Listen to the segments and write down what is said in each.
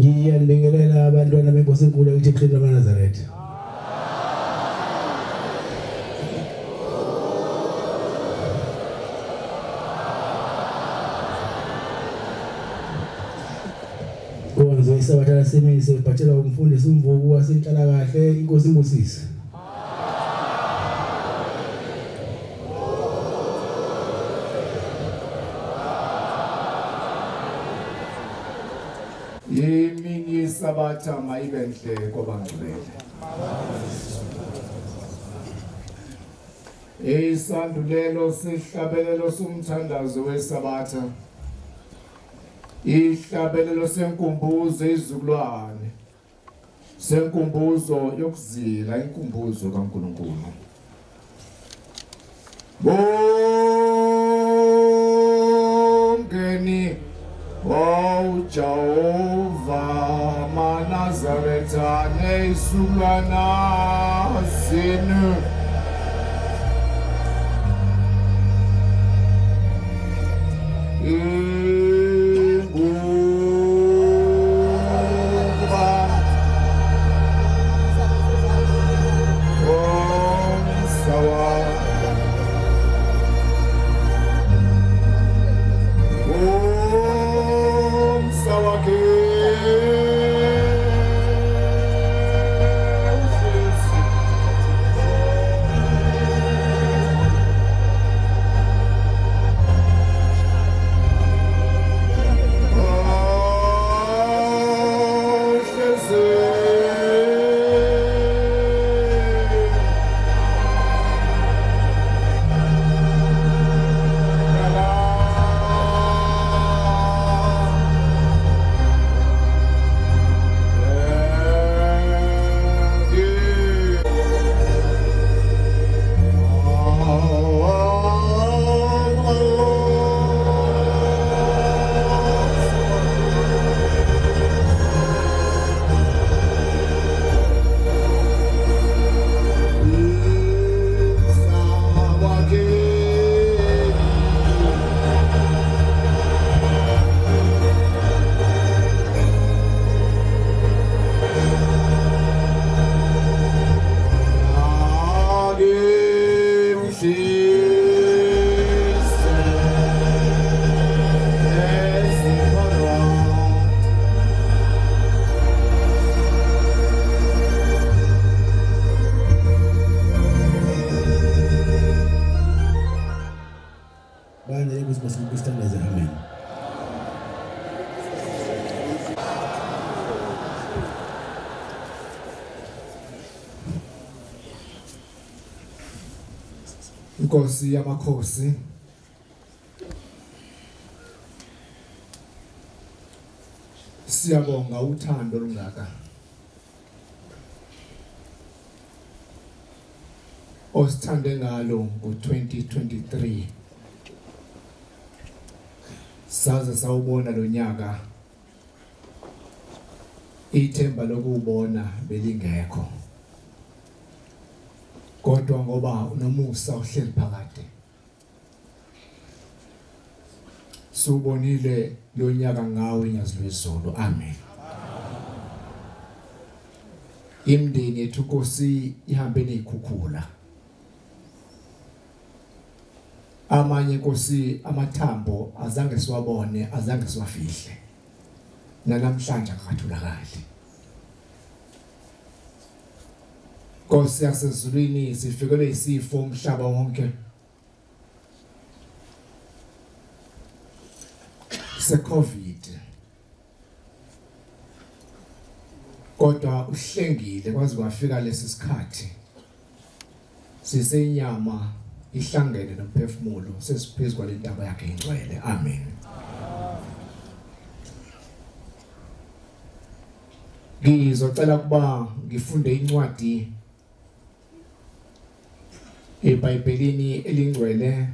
Ngiyabingelela abantwana benkosi enkulu eThixweni lamaNazaretha. Konzo isabatha semise bhatshela umfundisi Mvubu wasenhlala kahle inkosi Mfundisi. Yemini sabatha mayibenhle kwabangcwele. Isandulelo sihlabelelo somthandazo wesabatha. Ihlabelelo senkumbuzo izukulwane. Senkumbuzo yokuzila inkumbuzo kaNkulunkulu. Bongeni O Jehovah Manazaretha nesulana sinu Inkosi yamakhosi siyabonga uthando olungaka osithande ngalo ngo-2023 saze sawubona lo nyaka ithemba lokubona belingekho kodwa ngoba unomusa uhleli phakade subonile lo nyaka ngawe nyazi lwezolo amen. Imndeni yethu Nkosi ihambe nezikhukhula amanye Nkosi amathambo azange siwabone azange siwafihle namhlanje akatholakali. Nkosi yasezulwini sifikelwe isifo umhlaba wonke se-COVID kodwa uhlengile kwaze kwafika lesi sikhathi sisenyama ihlangene nomphefumulo sesiphezulu kwalentaba yakhe ingcwele amen. Ngizocela kuba ngifunde incwadi eBhayibhelini elingcwele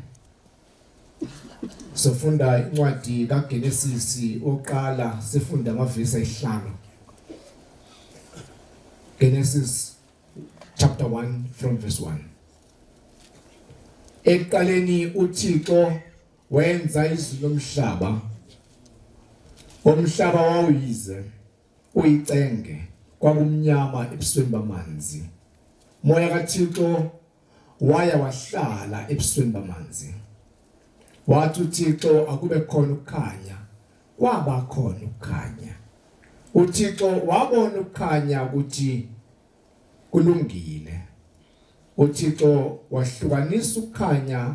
sifunda incwadi kaGenesis oqala sifunda amavesi ayisihlanu. Genesis chapter 1 from verse 1. Eqaleni uThixo wenza izulu nomhlaba. Umhlaba wawize uyicenge kwakumnyama ebusweni bamanzi moya kaThixo waya wahlala ebusweni bamanzi wathi uThixo akube khona ukukhanya kwaba khona ukukhanya uThixo wabona ukukhanya ukuthi kulungile uThixo wahlukanisa ukukhanya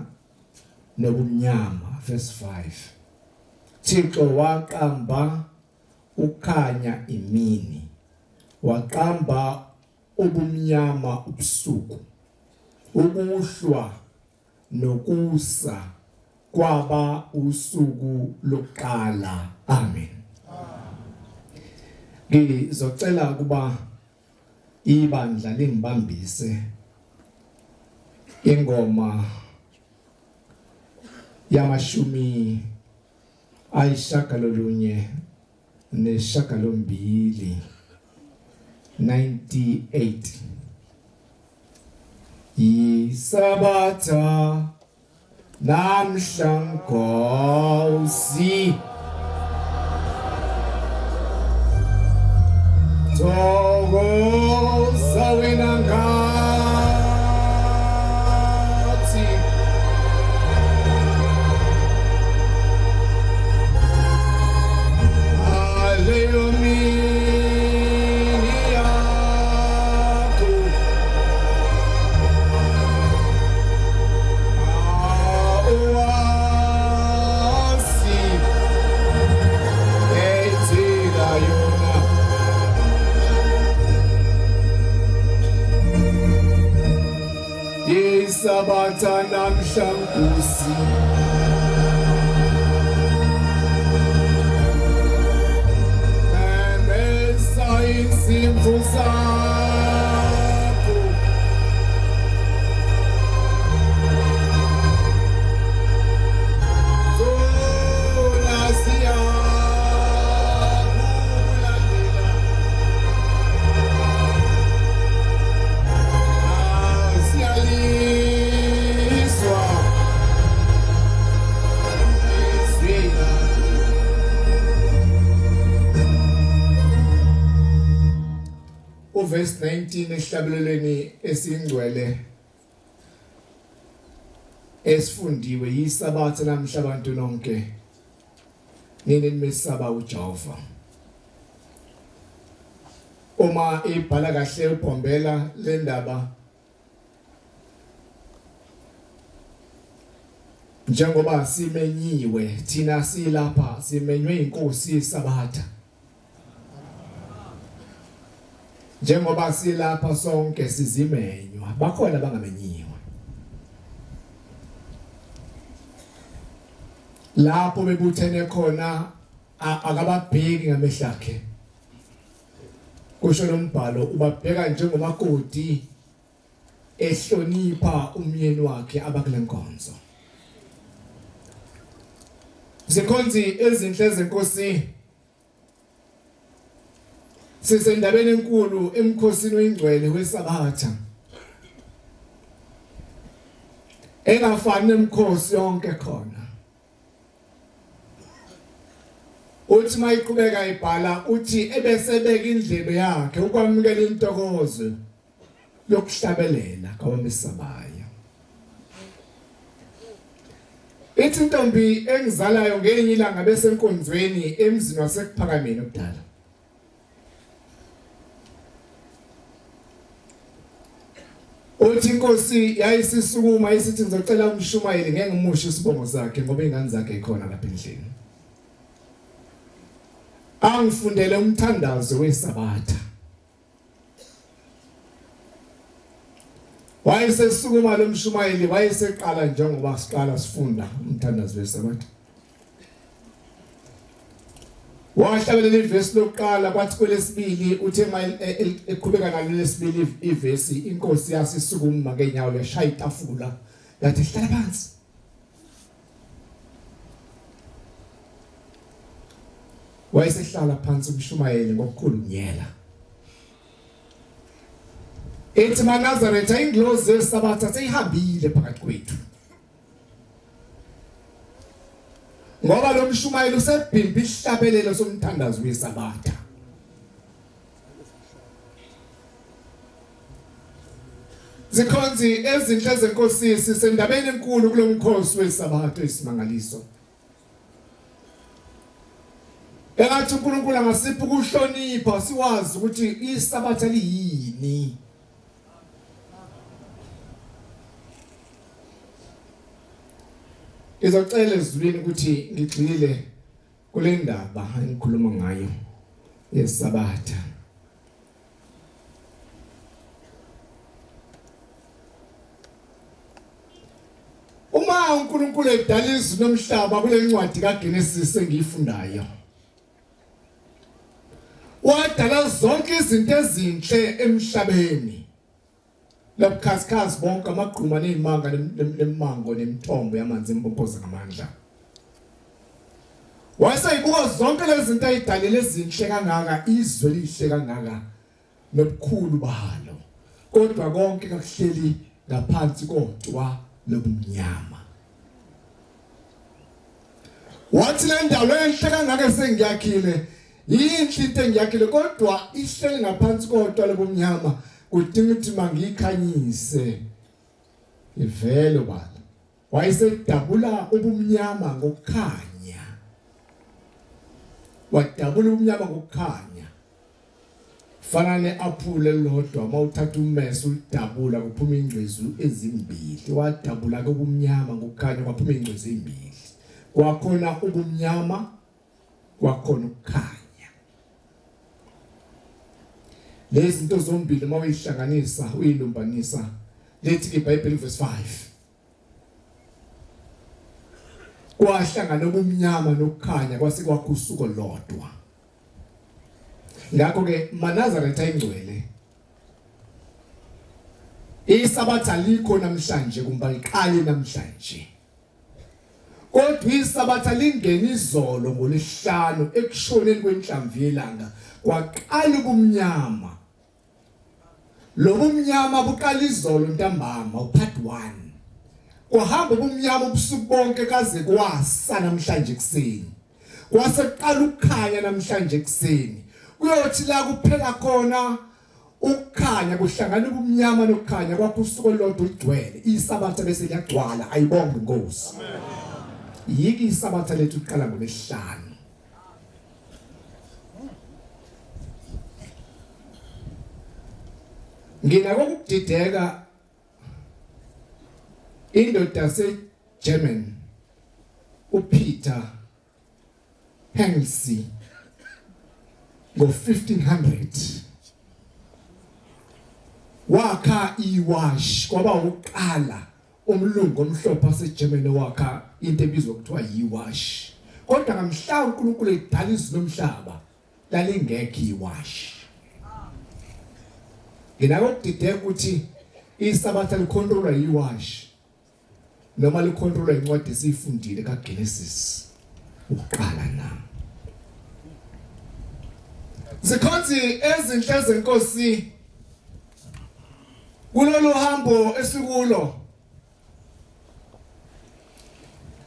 nobumnyama verse 5 Thixo waqamba ukukhanya imini waqamba ubumnyama ubusuku ukuhlwa nokusa kwaba usuku lokuqala amen ngizocela kuba ibandla lingibambise ingoma yamashumi ayishagalolunye neshagalombili 98 Isabatha namhlangosi Togoza wena ngathi Aleyo mini yakho Awasi ethila yona Isabatha namhlangosi Simfu sakho Zona siyakulandela Siyaliswa Iswina Verse 19 esihlabelelweni esingcwele esifundiwe yisabatha namhla abantu nonke nini nimesaba uJehova uma ibhala kahle uphombela le ndaba njengoba simenyiwe thina silapha simenywe inkosi isabatha njengoba silapha sonke sizimenywa bakhona bangamenyiwe lapho bebuthene khona akababheki ngamehlakhe kusho lombhalo ubabheka njengomakoti ehlonipha umyeni wakhe abakule nkonzo zikhonzi ezinhle zenkosi sisendabeni enkulu emkhosini oyingcwele wesabatha engafani nemkhosi yonke khona uthi mayiqhubeka ibhala uthi ebesebeka indlebe yakhe ukwamukela intokozo yokuhlabelela kwabamesabaya ithi intombi engizalayo ngelinye ilanga bese enkonzweni emzini wasekuphakameni okudala uthi inkosi yayisisukuma isithi ngizocela umshumayeli ngeke ngimushe isibongo sakhe ngoba ingane zakhe ikhona lapha endlini angifundele umthandazo wesabatha wayesesukuma lo mshumayeli wayeseqala njengoba siqala sifunda umthandazo wesabatha wahlabelela ivesi lokuqala kwathi kwelesibili uthe eqhubeka nalo lesibili ivesi inkosi yasisukuma ngenyawo leshaya itafula yathi hlala phansi wayesehlala phansi umshumayeli ngokukhulu nyela ethi maNazaretha inglozi yesabatha seyihambile phakathi kwethu ngoba lo mshumayeli usebhimba isihlabelelo somthandazo wesabatha Zikhonzi ezinhle zenkosi sisendabeni enkulu kulomkhosi wesabatha esimangaliso. Engathi uNkulunkulu angasipha ukuhlonipha siwazi ukuthi isabatha liyini. Izocela ezulwini ukuthi ngigxile kule ndaba engikhuluma ngayo yesabatha. Uma uNkulunkulu edala izulu nomhlaba kule ncwadi kaGenesis engiyifundayo, wadala zonke izinto ezinhle emhlabeni. Lobukhazikhazi bonke amagquma nezimanga nemango nemithombo yamanzi empompoza ngamandla. Wayesayibuka zonke lezi zinto ayidalele ezinhle kangaka, izwe lihle kangaka nobukhulu balo. Kodwa konke kakuhleli ngaphansi kodwa lobumnyama. Wathi le ndawo enhle kangaka sengiyakhile, yinhle into engiyakhile kodwa ihleli ngaphansi kodwa lobumnyama. Kudinga ukuthi mangikhanyise ivele bala. Wayesedabula ubumnyama ngokukhanya. Wadabula ubumnyama ngokukhanya. Fana neaphula elilodwa mawuthatha ummese ulidabula kuphuma ingcezu ezimbili. Wadabula ke ubumnyama ngokukhanya kwaphuma ingcezu ezimbili. Kwakhona ubumnyama, kwakhona ukukhanya. Lezi zinto zombili mawuyihlanganisa uyilumbanisa, lethi ke iBhayibheli verse 5. Kwahlangana ubumnyama nokukhanya kwase kwakhusuko lodwa. Ngakho ke maNazaretha engcwele isabatha likho namhlanje kumba iqali namhlanje. Kodwa isabatha lingena izolo ngolesihlanu ekushoneni kwenhlamvu yelanga kwaqala ubumnyama. Lobu mnyama buqala izolo ntambama upart 1. Kwahamba ubumnyama ubusuku bonke kaze kwasa namhlanje ekseni. Kwase kuqala ukukhanya namhlanje ekseni. Kuyothi la kuphela khona ukukhanya kuhlangana ubumnyama nokukhanya kwakusuku lodwa ligcwele. Isabatha bese liyagcwala ayibonge inkosi. Amen. Yiki isabatha lethu iqala ngolesihlanu. Ngina kokudideka indoda yaseGerman uPeter Hengsi ngo-1500 wakha iwash kwaba uqala umlungu omhlophe waseGerman wakha into ebizwa kuthiwa yiwash. Kodwa ngamhla uNkulunkulu edala izulu nomhlaba lalingekho iwash. Nginawo ukudideka ukuthi isabatha likhontrolwa yiwash noma likhontrolwa incwadi esifundile kaGenesis ukuqala na. Zikhonzi ezinhle zenkosi kulolu hambo esikulo.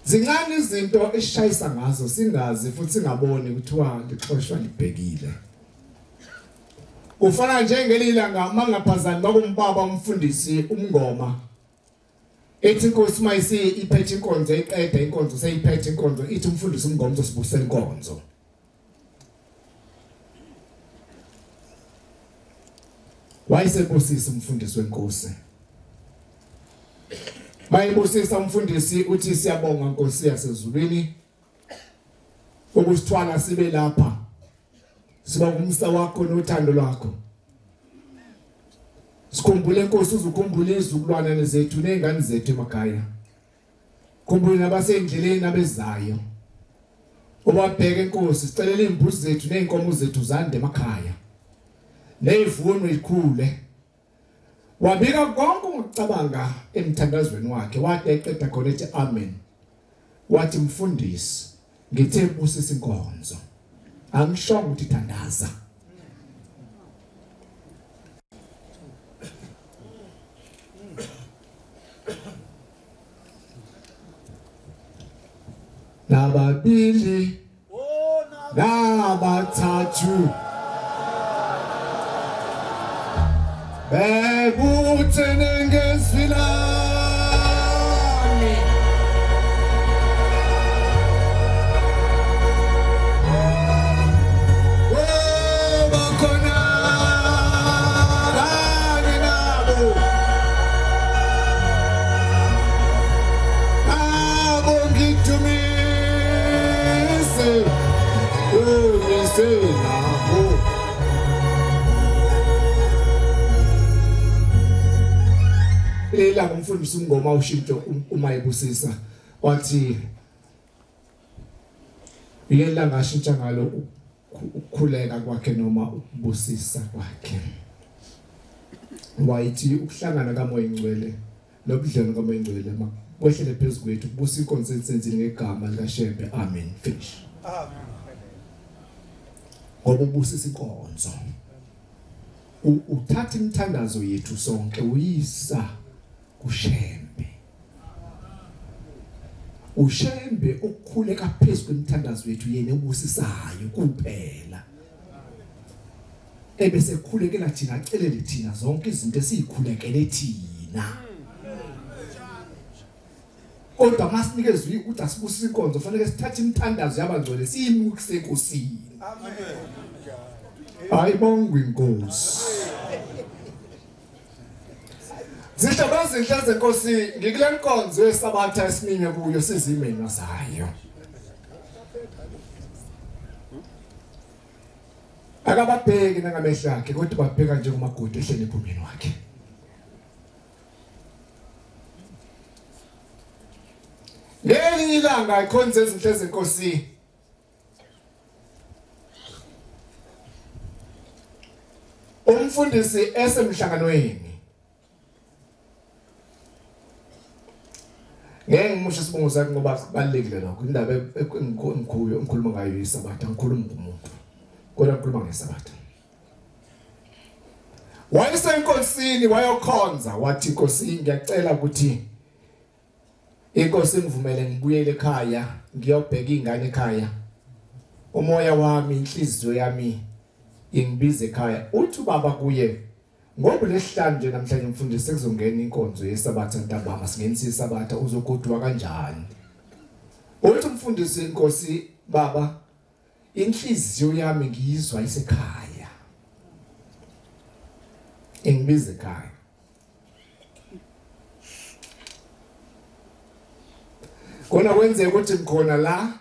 Zincane izinto esishayisa ngazo singazi futhi singaboni kuthiwa lixoshwa libhekile. Kufana njengelilanga mangaphazani bakumbaba umfundisi umngoma. Ethi inkosi mayisi iphethe inkonzo eqeda inkonzo seyiphethe inkonzo ithi umfundisi umngoma uzosibusela inkonzo. Wayesebusisa umfundisi wenkosi. Mayebusisa umfundisi uthi siyabonga Nkosi yasezulwini ukusithwala sibe lapha. Siba ngumsa wakho nothando lwakho. Sikhumbule Nkosi uzukhumbula izukulwana zethu nezingane zethu emakhaya. Khumbula nabasendleleni abezayo. Ubabheke Nkosi sicelela imbuzi zethu nezinkomo zethu zande emakhaya. Nezivuno ikhule. Wabika konke ngokucabanga emthandazweni wakhe wathi eqeda khona ethi amen. Wathi Mfundisi ngithe busisa inkonzo. Angishongo ukuthi thandaza. Nababili nabathathu bebuthene Lela Mfundisi ngoma ushintsho uma ebusisa wathi yela ngashintsha ngalo ukukhuleka kwakhe noma ukubusisa kwakhe. Wayithi ukuhlangana kaMoya Ingcwele nobudlelwano kaMoya Ingcwele makwehlele phezulu kwethu kubusa inkonzo esenzile ngegama likaShembe. Amen. Finish. Amen. Ngoba ubusisa inkonzo uthatha imithandazo yethu sonke uyisa kuShembe. uShembe ukukhuleka phezulu kwemithandazo yethu yena ubusisayo kuphela. Ebese kukhulekela thina acelele thina zonke izinto esikhulekele thina. Kodwa masinikeze ukuthi asibusise inkonzo fanele sithathe imithandazo yabangcwele siyimukise enkosini. Amen. Ayibongwe inkosi. Zishabazi inhlanzi zenkosi ngikule nkonzo yesabatha esiminye kuyo sizimeno zayo. Akababheki nangamehlo akhe kodwa babheka njengomagudu ehlele ephumeni wakhe. Ngelinye ilanga ikhonze izinhlanzi zenkosi umfundisi esemhlanganweni ngeke ngimusho isibongo sakhe ngoba kubalekile lokho indaba engikhuluma ngayo isabatha ngikhuluma ngomuntu kodwa ngikhuluma ngesabatha. Wayesenkosini wayokhonza wathi inkosi ngiyacela ukuthi inkosi ngivumele ngibuyele ekhaya ngiyobheka izingane ekhaya. Umoya wami inhliziyo yami ingibize ekhaya. Uthi baba kuye ngoba lesihlanu nje namhlanje Mfundisi sekuzongena inkonzo yesabatha ntambama singenisa isabatha uzogodwa kanjani. Uthi Mfundisi inkosi baba inhliziyo yami ngiyizwa isekhaya. Ingibize ekhaya. Kona kwenzeka ukuthi ngikhona la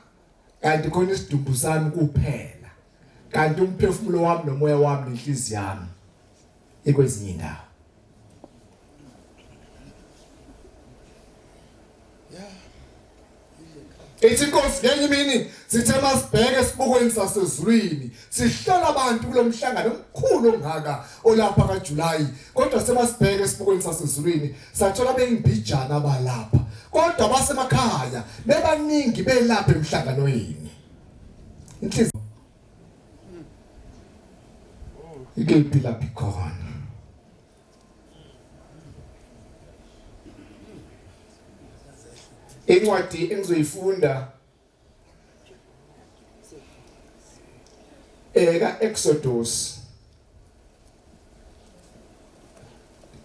kanti khona isidumbu sami kuphela. Kanti umphefumulo wami nomoya wami nenhliziyo yami ekwezinye indawo. Ethi inkosi ngenye imini sithe masibheke esibukweni sasezulwini sihlola abantu kulomhlangano omkhulu ongaka olapha kaJulayi kodwa semasibheke esibukweni sasezulwini sathola bengibhijana abalapha kodwa basemakhaya bebaningi belapha emhlanganweni. Inhliziyo ikephi lapha khona. Incwadi engizoyifunda Exodus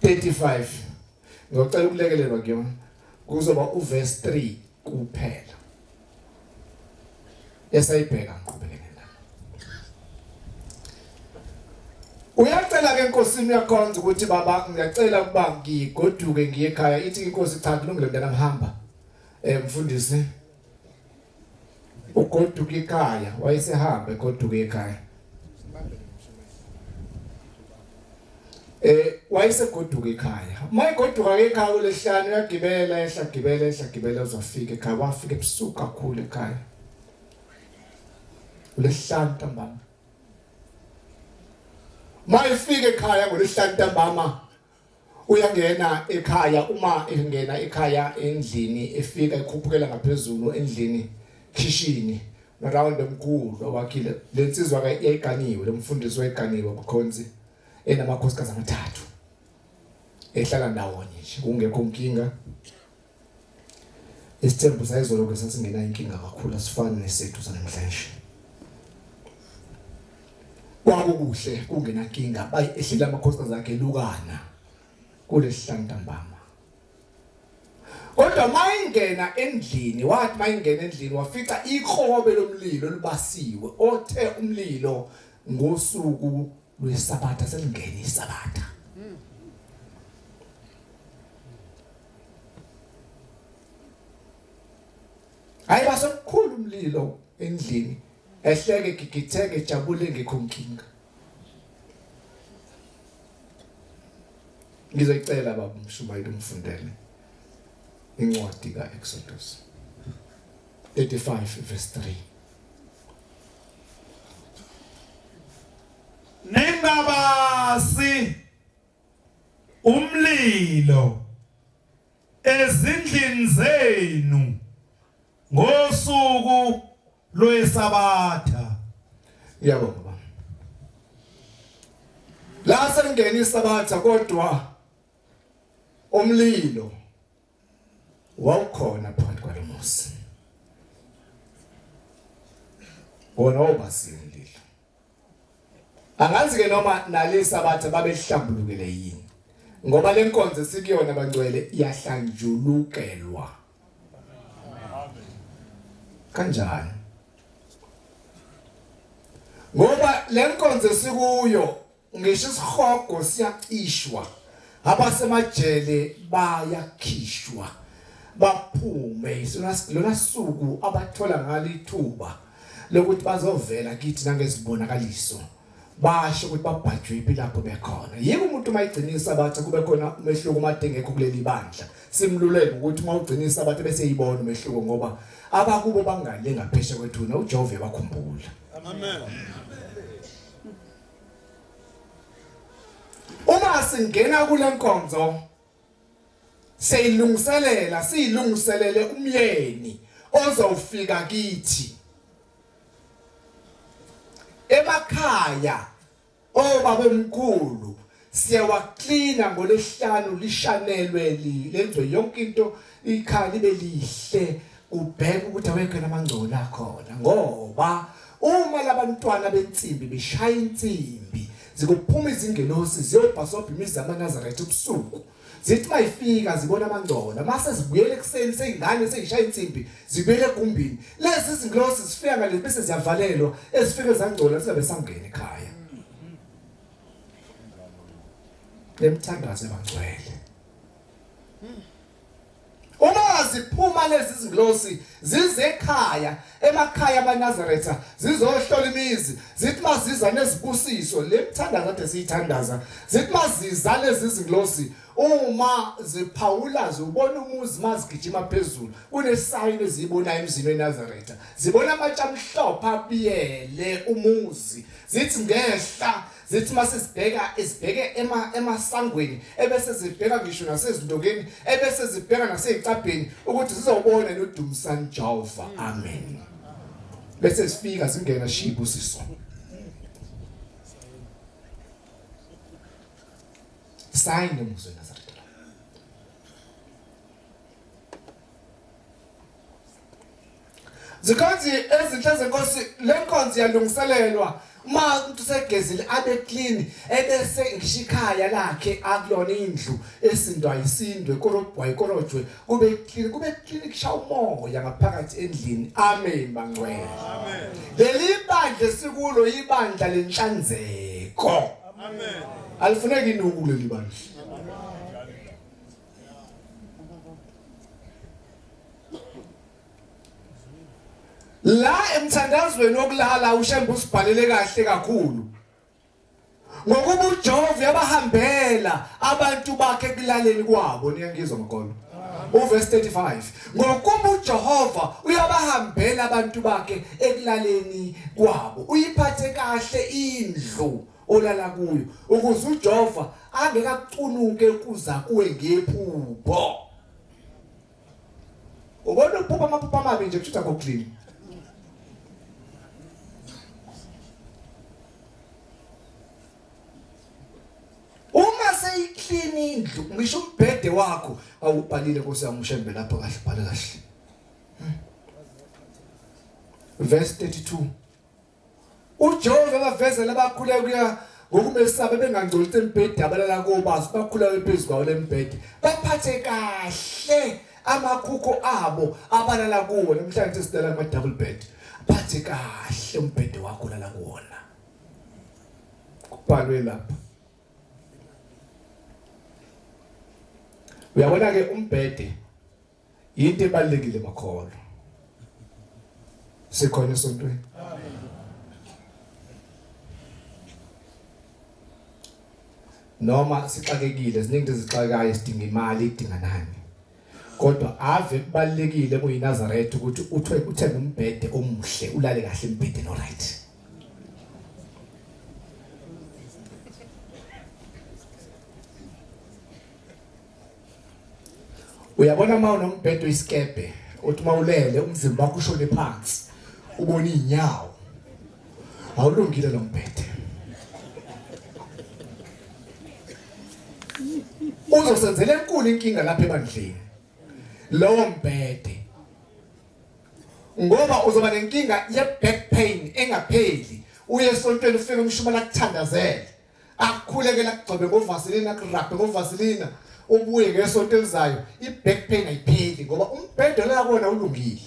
35 ngicela ukulekelelwa kuyona kuzoba uverse 3 kuphela. Esayibheka ngiqhubekele la. Uyacela ke inkosini yakhonza ukuthi baba ngiyacela ukuba ngigoduke ngiye ekhaya. Ithi inkosi cha kulungile mntana mhamba. Mfundisi ugoduka ekhaya wayesehamba egoduka ekhaya. Wayesegoduka ekhaya. Mayigoduka ekhaya kulesihlanu uyagibela ehlagibela uzofika ekhaya wafika ebusuku kakhulu ekhaya. Kulesihlanu ntambama. Mayifika ekhaya ngolesihlanu ntambama uyangena ekhaya. Uma engena ekhaya endlini efika ikhuphukela ngaphezulu endlini kitchen around omkhulu wakhile lensizwa ka eyiganiwe lomfundisi wayeganiwe bukhonzi enamakhosikazi amathathu ehlala ndawonye nje kungekho inkinga. Isithembu sayizolo ke sasingena inkinga kakhulu asifani nesethu sanamhlanje. Kwakukuhle kungena inkinga bayi ehlile amakhosikazi akhe elukana kulesihlanu ntambama. Kodwa mayingena endlini wathi mayingena endlini wafica ikhobe lomlilo libasiwe othe umlilo ngosuku lwesabatha selingena isabatha. Ayiba sokukhulu umlilo endlini ehleke gigitheke jabule ngekhonkinga. Ngizoyicela baba Mshumayeli umfundele incwadi kaExodus 35 verse 3. Ningabasi umlilo ezindlini zenu ngosuku lwesabatha. Yabonga baba. La sengena isabatha kodwa umlilo wawukhona phakathi kwalomuzi. Wona obasindile. Angazi ke noma nalesabatha babehlambulukele yini. Ngoba lenkonzo sikuyona bangcwele iyahlanjulukelwa. Kanjani? Ngoba lenkonzo sikuyo ngisho isihogo siyacishwa. Abasemajele bayakhishwa. Baphume lona suku abathola ngalithuba lokuthi bazovela kithi nangezibonakaliso. Basho ukuthi babhajwe lapho bekhona. Yebo umuntu mayigcinisa abatha kube khona umehluko made ngekho kuleli bandla. Simluleke ukuthi mawugcinisa abatha bese yibona umehluko ngoba abakubo bangale ngaphesha kwethuna uJehova bakhumbula. Amen. Uma singena kule nkonzo siyilungiselele umyeni ozofika kithi emakhaya obaba omkhulu siyawaklina ngolesihlanu lishanelwe lenzwe yonke into ikhaya libe lihle ubheke ukuthi awekho namangcola akhona ngoba uma labantwana bensimbi beshaya insimbi zikuphuma izingelosi ziyobhasobha imizi yamaNazaretha ubusuku zithi mayifika zibona amangcola mase zibuyele ekseni seyingane seyishaya insimbi zibuyele egumbini lezi izingelosi zifika ngale bese ziyavalelwa ezifike zangcola sizabe sangena ekhaya lemthandazo ebangcwele uma ziphuma lezi izingelosi zize ekhaya emakhaya amaNazaretha zizohlola imizi zithi maziza nezibusiso lemthandazo ade siyithandaza zithi maziza lezi izingelosi uma ziphawula zibona umuzi mazigijima phezulu kunesayini ezibona emzini weNazaretha zibona amatsha amhlophe abiyele umuzi zithi ngehla zithi mase sibheke emasangweni ebese zibheka ngisho nasezindongeni ebese zibheka nasezicabheni ukuthi zizobona nodumisani Jehova. Amen. Bese sifika zingena shibu siso sign umuzi weNazaretha zikhathi ezinhle zenkosi lenkonzo yalungiselelwa uma umuntu segezile abe clean ebese ngishikhaya lakhe akulona indlu esindwa isindwe korobwa ikorojwe kube clean kusha umoya ngaphakathi endlini. Amen bangcwele. Amen. Leli bandla sikulo ibandla lenhlanzeko. Amen. Alifuneki inuku leli bandla. La emthandazweni wokulala uShembu usibhalele kahle kakhulu. Ngokuba uJehova yabahambela abantu bakhe kulaleni kwabo niyangizwa ngokolo. Uverse 35. Ngokuba uJehova uyabahambela abantu bakhe ekulaleni kwabo. Uyiphathe kahle indlu olala kuyo ukuze uJehova angekacunuke kuza kuwe ngephupho. Ubona uphupha amaphupha amabi nje kuthi akho clean. Uma seyiclean indlu ngisho umbhede wakho awubhalile Nkosi yami uShembe lapho kahle bhala kahle. Verse 32. uJehova bavezela abakhulekuya ngokumesabe bengangcolisa embhedi abalala kobazi bakhula phezulu kwawo lembhedi baphathe kahle amakhukho abo abalala kuwo namhlanje sidala ama double bed phathe kahle umbhedi wakho lala kuwona kubhalwe lapha uyabona ke umbhedi into ebalekile makholo sikhona esontweni noma sixakekile ziningi izixakayo sidinga imali idinga nani kodwa ave kubalekile kuyiNazaretha ukuthi uthenge umbhede omuhle ulale kahle embhedeni alright uyabona mawunombhede oyiskebe uthi mawulele umzimba wakho ushone phansi ubona inyawo awulungile lo mbhede uzosenzela enkulu inkinga lapha ebandleni lowo mbhede ngoba uzoba nenkinga ye back pain engapheli uye esontweni ufike umshumela kuthandazela akukhulekela kugcobe ngovaseline akurabhe ngovaseline ubuye ngesonto elizayo i-back pain ayipheli ngoba umbhede la kona ulungile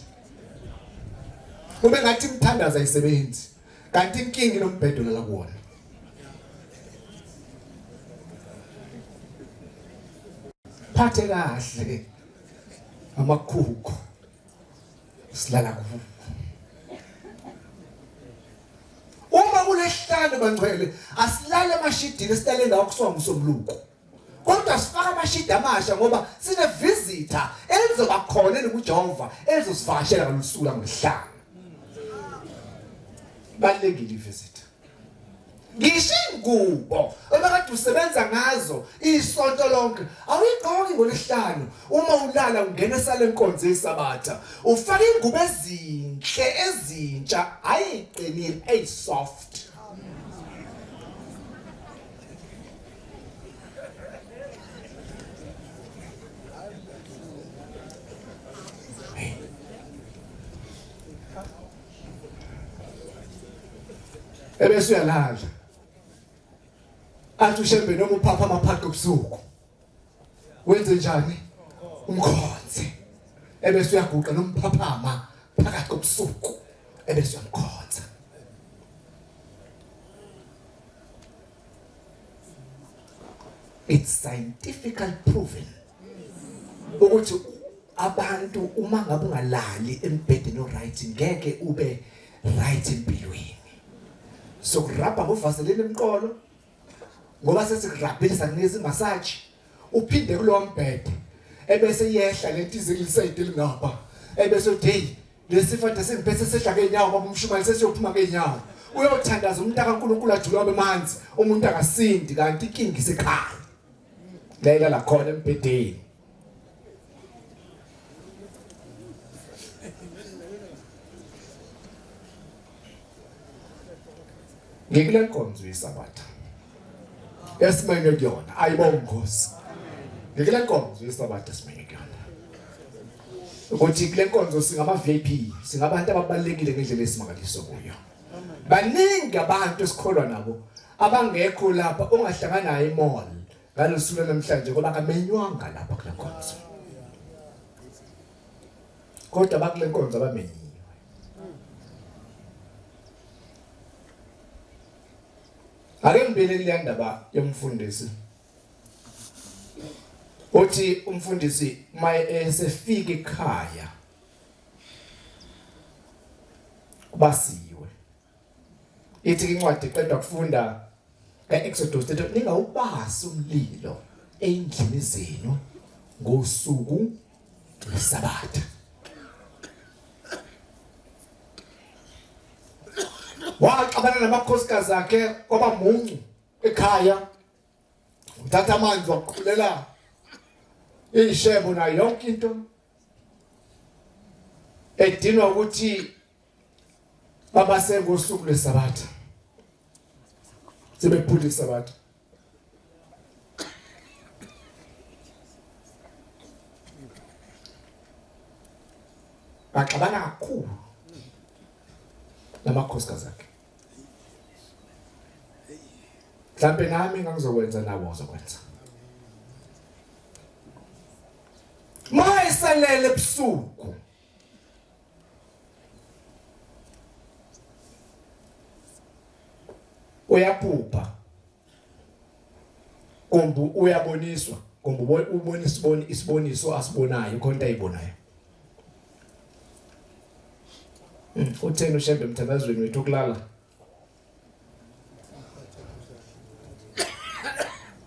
kube ngathi imthandaza ayisebenzi kanti inkingi nombhede la kuona phathe kahle amakhukho silala kuwo uma kulehlalo bangcwele asilale amashidini sidale ndawo kusonga somluko kodwa sifaka amashidi amasha ngoba sine visitor elizoba khona kuJehova elizosivakashela ngalosuku langohlanga balekile visitor ngisho ingubo obakade usebenza ngazo isonto lonke awuyigqoki ngolesihlanu uma ulala ungena esale Inkonzo eSabatha ufaka ingubo ezinhle ezintsha ayiqinile eyisoft ebese uyalala athi ushembe noma uphapha amaphaqo ebusuku wenze njani umkhonze ebese uyaguqa nomphaphama phakathi kobusuku ebese uyamkhonza it's scientifically proven ukuthi abantu uma ngabe ungalali embhedeni oright ngeke ube right empilweni so kurabha ngovaseline emqolo ngoba sesikurabhile sakunika imassage uphinde kulowo mbhede ebese yehla lento izilisayide lingapha ebese uthi hey lesifo sesingiphethe sehla ngeenyawo ngoba umshumayeli sesiyophuma ngeenyawo uyothandaza umuntu akaNkulunkulu ajula abemanzi umuntu akasindi kanti inkingi isekhaya layela la khona embhedeni ngikule Inkonzo eSabatha esimene kuyona ayibonga Nkosi ngikule Inkonzo eSabatha esimene kuyona ukuthi kule Inkonzo singama VIP singabantu ababalekile ngendlela esimangaliso kuyo baningi abantu esikholwa nabo abangekho lapha ongahlangana naye emall ngalosuku namhlanje ngoba kamenywanga lapha kule Inkonzo kodwa bakule Inkonzo abamenyiwe ake ngibele kule ndaba yomfundisi uthi umfundisi maye esefika ekhaya basiwe ithi incwadi eqedwa kufunda kaExodus ethi ningawubasi umlilo endlini zenu ngosuku lweSabatha waxabana namakhosikazi akhe kwaba muncu ekhaya uthatha amanzi waqhulela ishebo na yonke into edinwa ukuthi babase ngosuku lweSabatha sebephula iSabatha baxabana kakhulu namakhosikazi akhe Mhlambe nami ngangizokwenza nawo uzokwenza. Mayisalele ebusuku. Uyaphupha. Kombu uyaboniswa, kombu ubona isiboniso asibonayo konke ayibonayo. Utheni ushembe emthandazweni wethu okulala?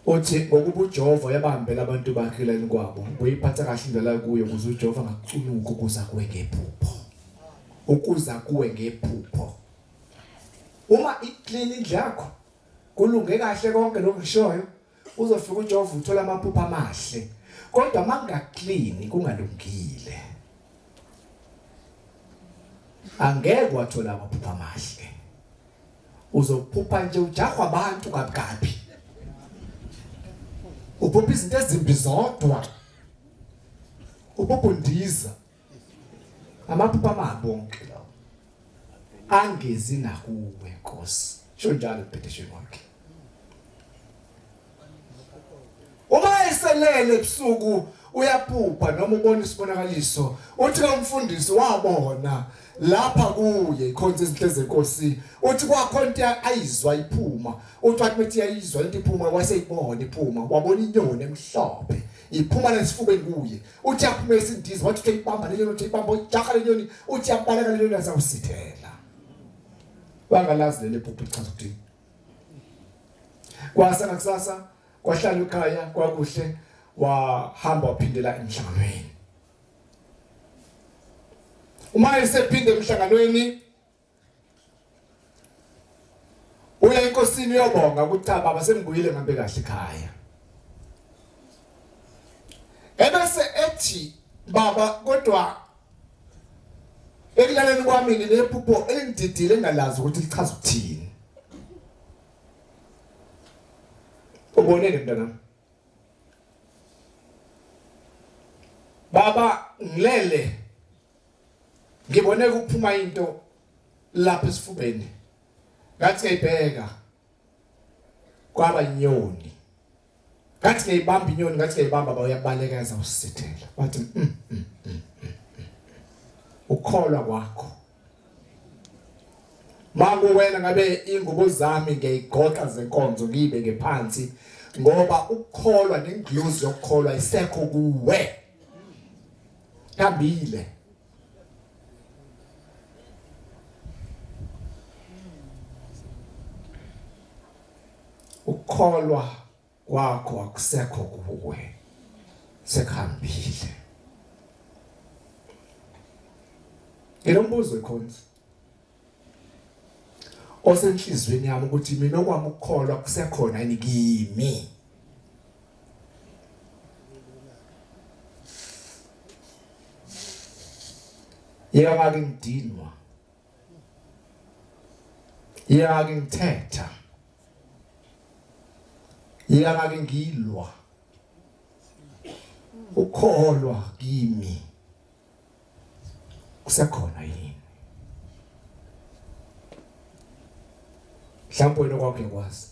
Uthi ngokuba uJehova yabambela abantu bakhe la kwabo, uyiphatha kahle indlela kuyo ukuze uJehova ngakucunuka ukuza kuwe ngephupho. Ukuza kuwe ngephupho. Uma iclean indlu yakho, kulunge kahle konke lokho ngishoyo, uzofika uJehova uthola amaphupho amahle. Kodwa mangaclean kungalungile. Angeke wathola amaphupho amahle. Uzophupha nje ujahwa abantu kabi. Uphupha izinto ezimbi zodwa. Ububundiza. Amaphupho amabonke lawo. Angezi nakuwe Nkosi. Sho njalo petition wakhe. Uma eselele ebusuku uyaphupha noma ubona isibonakaliso, uthi ke umfundisi wabona lapha kuye ikhonza izinhle zeNkosi, uthi kwakhonto ayizwa iphuma, uthi wathi methi yayizwa into iphuma waseyibona iphuma, wabona inyoni emhlophe iphuma lesifubeni kuye, uthi yaphuma esindiza, wathi uyibamba lenyoni, uthi ibamba ujaha lenyoni, uthi yabaleka lenyoni azawusithela. Wangalazi leli phupho lichaza ukuthi kwasana kusasa kwahlala ekhaya kwakuhle, wahamba waphindela emhlanganweni. Uma esephinde emhlanganweni uya enkosini uyobonga ukuthi baba sengibuyile ngambe kahle ekhaya. Ebese ethi baba kodwa ekulaleni kwami nginephupho elingididile engalazi ukuthi lichaza ukuthini. Ubonene mntanami? Baba ngilele ngibone kuphuma into lapha esifubeni. Ngathi ngiyibheka kwaba inyoni. Ngathi ngiyibamba inyoni, ngathi ngiyibamba bayabaleka azawusithela. Bathi ukholwa kwakho. Mangu wena ngabe ingubo zami ngiyigoqa zenkonzo ngiyibeke phansi ngoba ukukholwa nenglozi yokukholwa isekho kuwe. Hambile. Ukholwa kwakho akusekho kuwe. Sekhambile. Ngilombuzo ikhonza. Osenhlizweni yami ukuthi mina okwami ukukholwa kusekhona yini kimi. Yake ngidinwa. Yake ngithetha. Yake ngilwa. Ukholwa kimi kusekhona yini. Mhlawumbe wena kwakhe kwazi.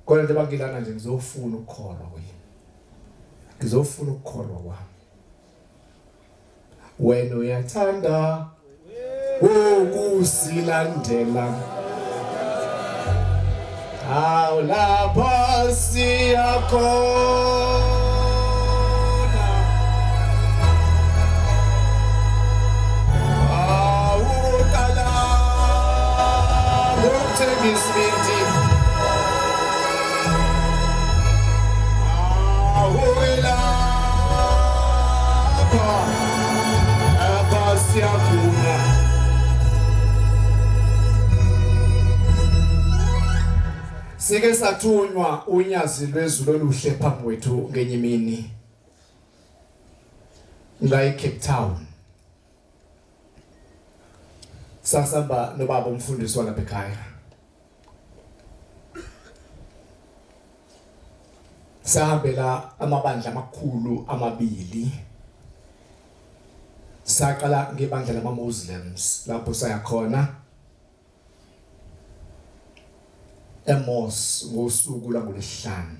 Kodwa nje bangilana nje ngizofuna ukukholwa kwini. Ngizofuna ukukholwa kwami. Wena uyathanda ukusilandela. Awu lapha siyakhona. Bismillah. Awela. Apa siakuna. Sike sathunywa unyazi lwezulu oluhle phambi kwethu ngenye imini. La eCape Town. Sasamba nobaba umfundisi walapha ekhaya. Sahambela amabandla amakhulu amabili. Saqala ngebandla lama-Muslims lapho saya khona. emos ngosuku langolesihlanu.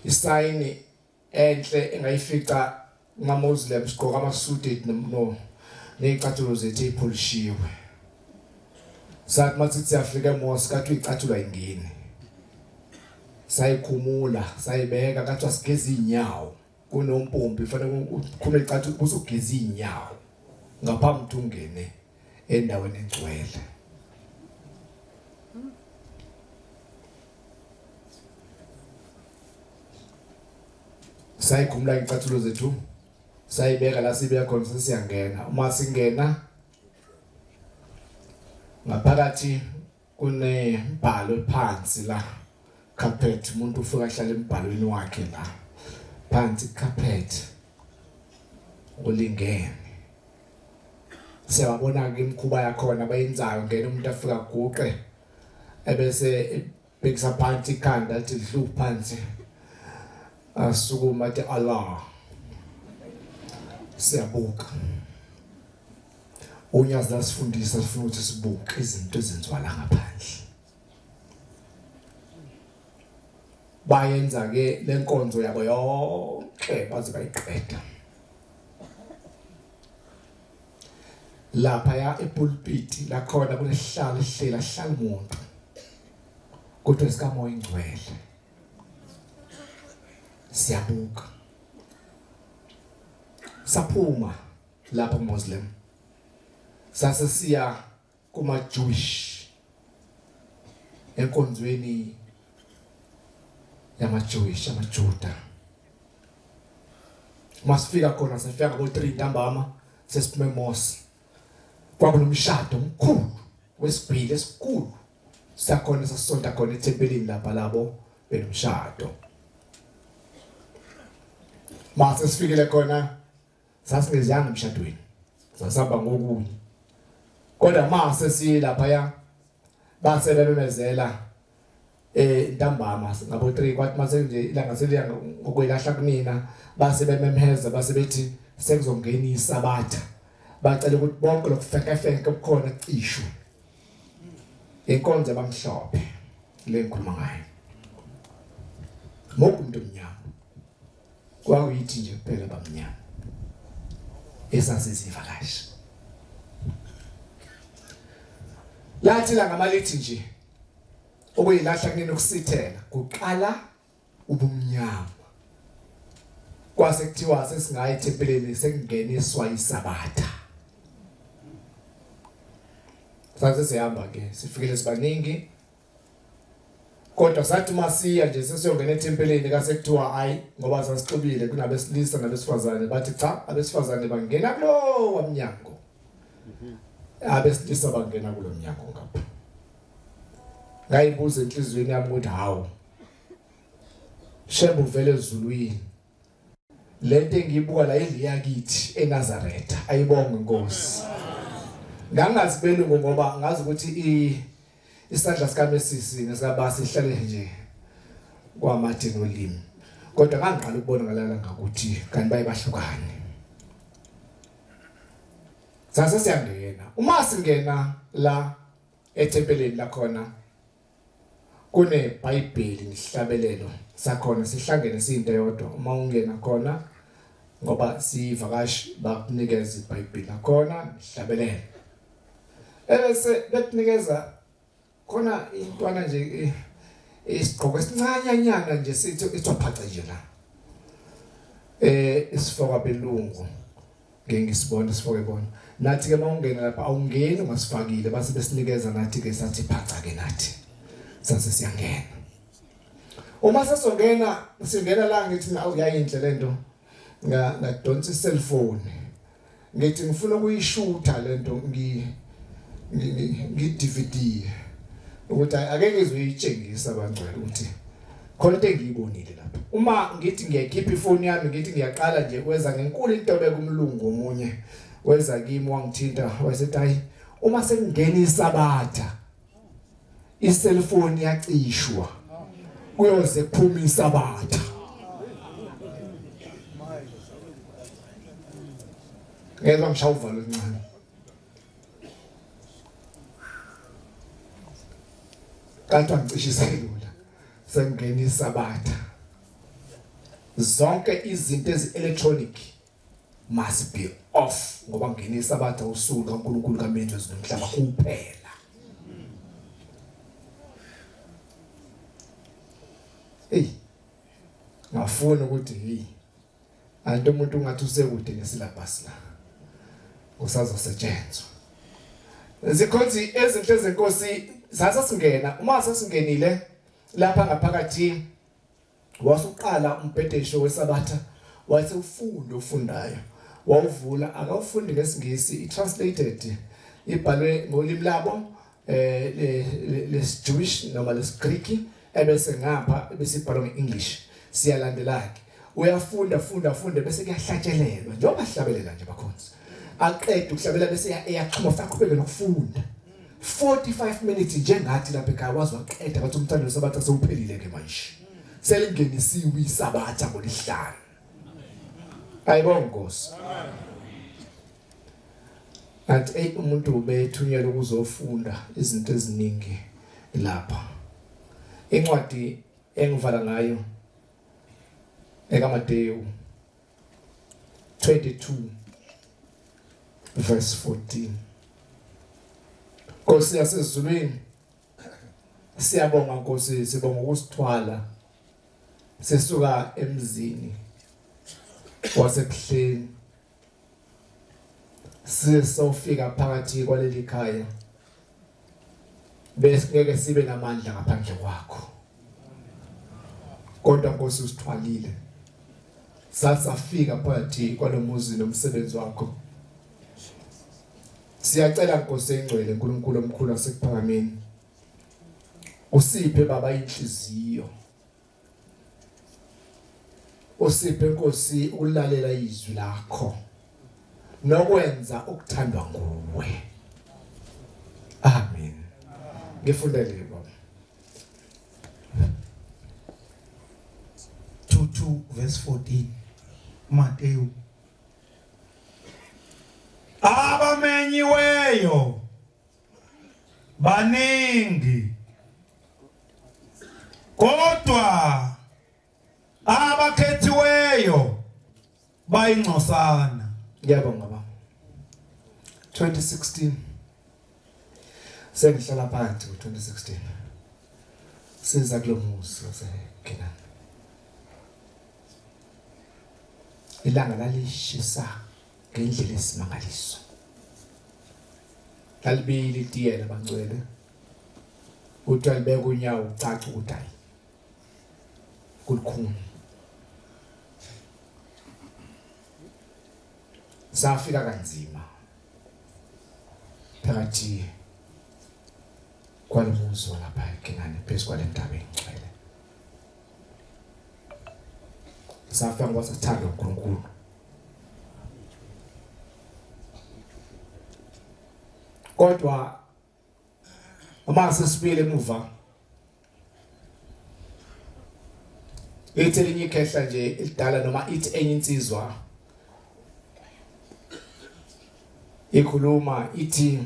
Isayini enhle engayifica ngamaMuslims sigqoka amasuit no nezicathulo zethu epholishiwe. Sathi mathi siyafika eMosque kathi icathulo ingene. Sayikhumula, sayibeka kathi asigeza inyawo. Kunompompi fanele ukhume icathulo usugeza inyawo. Ngaphambi ungene endaweni engcwele. Sayikhumula icathulo zethu. Sayibeka la sibeka khona sesiyangena. Uma singena ngaphakathi kunembhalo phansi la carpet umuntu ufika ahlala embhalweni wakhe la phansi carpet ulingene. Siyabona ke imkhuba yakhona abayenzayo ngene umuntu afika guqe ebese ebhekisa phansi ikhanda athi dlu phansi asukuma athi Allah. Siyabuka unyazi lasifundisa sifuna ukuthi sibuke izinto ezenziwa la ngaphandle. Bayenza ke lenkonzo yabo yonke baze bayiqeda. Lapha ya epulpit la khona kunehlala ihlela hlala umuntu. Kodwa sikamoya ingcwele. Siyabuka. Saphuma lapha Muslim. Sase siya kuma Jewish. Enkonzweni yama Jewish amaJuda. Masifika khona sifika ngo 3 ntambama sesiphume eMosque. Kwakunomshado omkhulu wesibhili esikhulu. Sakhona sasonta khona eThempelini lapha labo benomshado. Mase sifikile khona sasingezanga emshadweni. Sasaba ngokunye. Kodwa mase silapha ya base bebemezela ntambama ngabo 3 kwathi mase nje ilanga seliya ngokwelahla kunina base bememheza base bethi sekuzongena iSabatha. Bacela ukuthi bonke lokufekefeke kukhona cishu. Inkonzo bamhlophe le ngikhuluma ngayo. Mokumuntu omnyama. Kwakuyithi nje kuphela bamnyama. Esasizivakashi. Lathi la ngamalithi nje okuyilahla kunini ukusithela kuqala ubumnyama. Kwase kuthiwa sesingaya eThempelini sekungeniswa iSabatha. Sase sihamba ke sifikile sibaningi. Kodwa sathi masiya nje sesiyongena eThempelini kasekuthiwa hayi ngoba sasixubile kunabesilisa nabesifazane bathi cha abesifazane bangena kulo wamnyango. Abesilisa bangena kulo mnyango ngapha. Ngayibuza enhlizweni yami ukuthi hawo. Shembu vele ezulwini. Lento engiyibuka la eLiyakithi eNazaretha ayibonge Nkosi. Ngangazibeli ngoba ngazi ukuthi isandla sikaMesisi nesabasi ihlale nje kwaMathi nolimi. Kodwa ngangiqala ukubona ngalala ngakuthi kanti bayibahlukane. Sase siyangena. Uma singena la eThempelini la khona kune iBhayibheli nesihlabelelo sakhona sihlangene siyinto yodwa. Uma ungena khona ngoba sivakashi bakunikeza iBhayibheli la khona sihlabelelo. Ebese bekunikeza khona intwana nje isigqoko esincanyanyana nje sithi ithwaphaca nje la. Isifoka belungu ngengisibona isifoka ebona. Nathi ke mawungena lapha awungeni ungasifakile base besinikeza nathi ke sathi phaca ke nathi. Sase siyangena. Uma sesongena singena la ngithi awuyayinhle lento ngadonsa iselfone. Ngithi ngifuna ukuyishutha lento ngi-DVD ukuthi ake ngizoyitshengisa abangcwele ukuthi khona into engiyibonile lapha. Uma ngithi ngiyakhipha ifoni yami ngithi ngiyaqala nje kweza ngenkulu intobeka umlungu omunye weza kimi wangithinta wasethi hayi uma sekungena iSabatha iselfone yacishwa kuyoze kuphuma iSabatha. Ngezwa ngishaya uvalo kancane. kanti angicishe iselula sengena isabatha zonke izinto ezi-electronic must be off ngoba ngena isabatha usuku kaNkulunkulu kamenzo ezinomhlaba kuphela. Ngafuna ukuthi anti umuntu ungathi usekude nesilabhasi la usazosetshenzwa zikhonzi ezinhle zenkosi sasasingena uma sasingenile lapha ngaphakathi wasuqala umbhedesho wesabatha wathi ufundayo wawuvula akawufundi ngesingisi i-translated ibhalwe ngolimi labo les-Jewish noma les-Greek ebese ngapha bese ibhalwe nge-English siyalandelake uyafunda bese kuyahlatshelelwa njengoba hlabelela nje bakhonzi aqeda ukuhlabela bese eyaqhuma aqhubeke nokufunda 45 minutes njengathi lapha ekhaya wazi waqeda bathi umthando wesabatha sewuphelile ke manje selingenisiwe isabatha ngolisihlanu. Ayibonga Nkosi. Athi umuntu ubethunyelwa ukuzofunda izinto eziningi lapha. Incwadi engivala ngayo eKaMateyu 22 verse 14. Nkosi yasezulwini siyabonga Nkosi, sibonga ukusithwala sesuka emzini wasebuhleni sesofika phakathi kwaleli khaya bese ngeke sibe namandla ngaphandle kwakho, kodwa Nkosi usithwalile sasafika phakathi kwalomuzi nomsebenzi wakho. Siyacela Nkosi engcwele uNkulunkulu omkhulu wasekuphakameni usiphe baba inhliziyo, usiphe Nkosi ulalela izwi lakho nokwenza ukuthandwa nguwe. Amen. Ngifundele baba 2 verse 14 Mateyu. Abamenyiweyo baningi kodwa abakhethiweyo bayingcosana. Ngiyabonga baba. 2016 sengihlala phansi ngo2016 siza kulomuzi waseKhenana. Ilanga lalishisa ngendlela esimangaliso. Lalibili itiyela bangcwele. Uthi alibeka unyawo ucaca ukuthi hayi kulikhulu. Safika kanzima phakathi kwalomuzi lapha eKhenana phezu kwalentaba engcwele. Safika ngoba sithanda uNkulunkulu. Kodwa uma sesibile emuva ithi elinye ikhehla nje elidala noma ithi enye insizwa ikhuluma ithi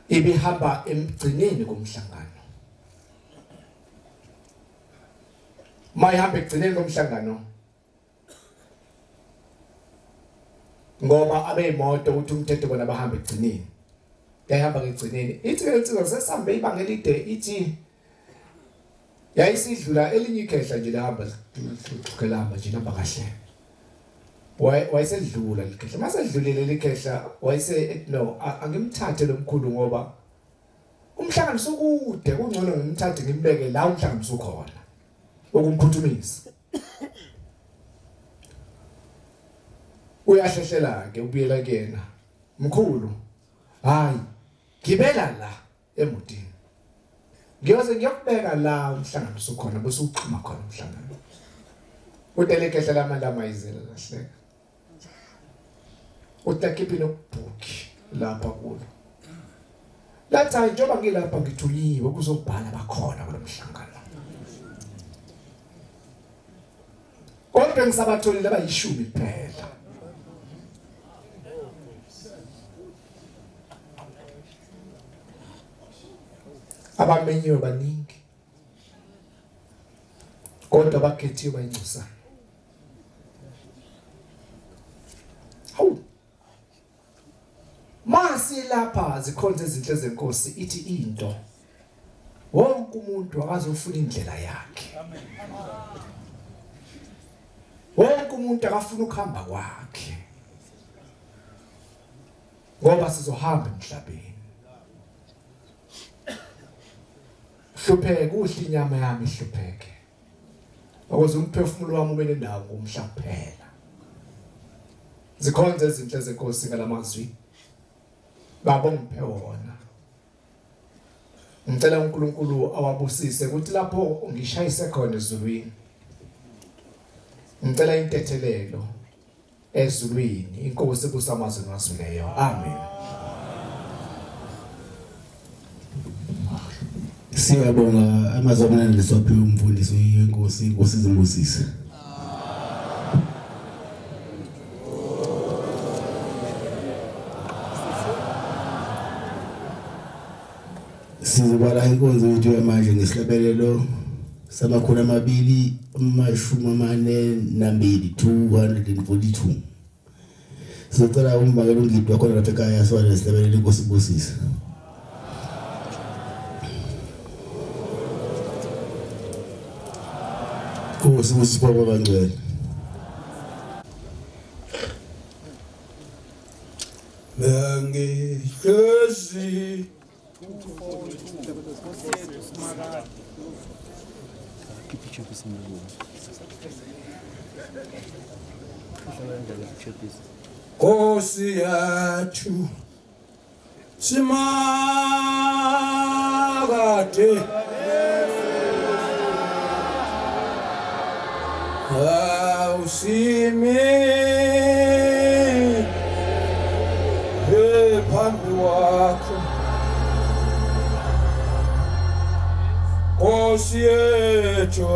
ibihamba emgcineni komhlangano. Mayihamba egcineni komhlangano ngoba abeyimoto uthi umthetho bona bahamba egcineni. Yayihamba ngegcineni. Ithi insizwa sesambe ibanga elide ithi yayisidlula elinye ikhehla nje lahamba likhela nje namba kahle. Wayesedlula likhehla. Masedlulile likhehla wayese no angimthathe lomkhulu ngoba umhlangano sokude kungcono ngimthathe ngimbeke la umhlangano sokhona ukumphuthumise. Uyahlehlela ke ubuyela kuyena. Mkhulu, hayi gibela la emotini. Ngiyoze ngiyokubeka la umhlangano sokhona bese uxhuma khona umhlangano. Utelekehla lama izela lahleka. Utakhiphi nokubhuki lapha kulo. Lathi njengoba ngilapha ngithunyiwe kuzobhala bakhona kulomhlangano. Kodwa ngisabatholile abayishumi kuphela. abamenyiwe baningi kodwa bakhethiwe bayingcosana. Hawu masi lapha zikhonze izinhle zenkosi ithi into wonke umuntu akazofuna indlela yakhe. Amen. Wonke umuntu akafuna ukuhamba kwakhe. Ngoba sizohamba emhlabeni. Hlupheke kuhle inyama yami ihlupheke. Ukuze umphefumulo wami ube nendawo kumhla kuphela. Zikhonze izinhle zenkosi ngalamazwi. Baba ngiphe wona. Ngicela uNkulunkulu awabusise ukuthi lapho ngishayise khona ezulwini. Ngicela intethelelo ezulwini inkosi kusamazwe ngasuleyo. Amen. Siyabonga amazwana lesophiwe umfundisi yenkosi inkosi zimbusise. Sizobala inkonzo yethu manje ngesihlabelelo samakhulu amabili amashumi amane nambili 242. Sizocela umbakelo ngidwa khona lapha ekhaya sona lesihlabelelo inkosi imbusise. Inkosi usipho bangcwele. Bangihlezi Nkosi yathu simakade awusimi phambi wakho Nkosi yethu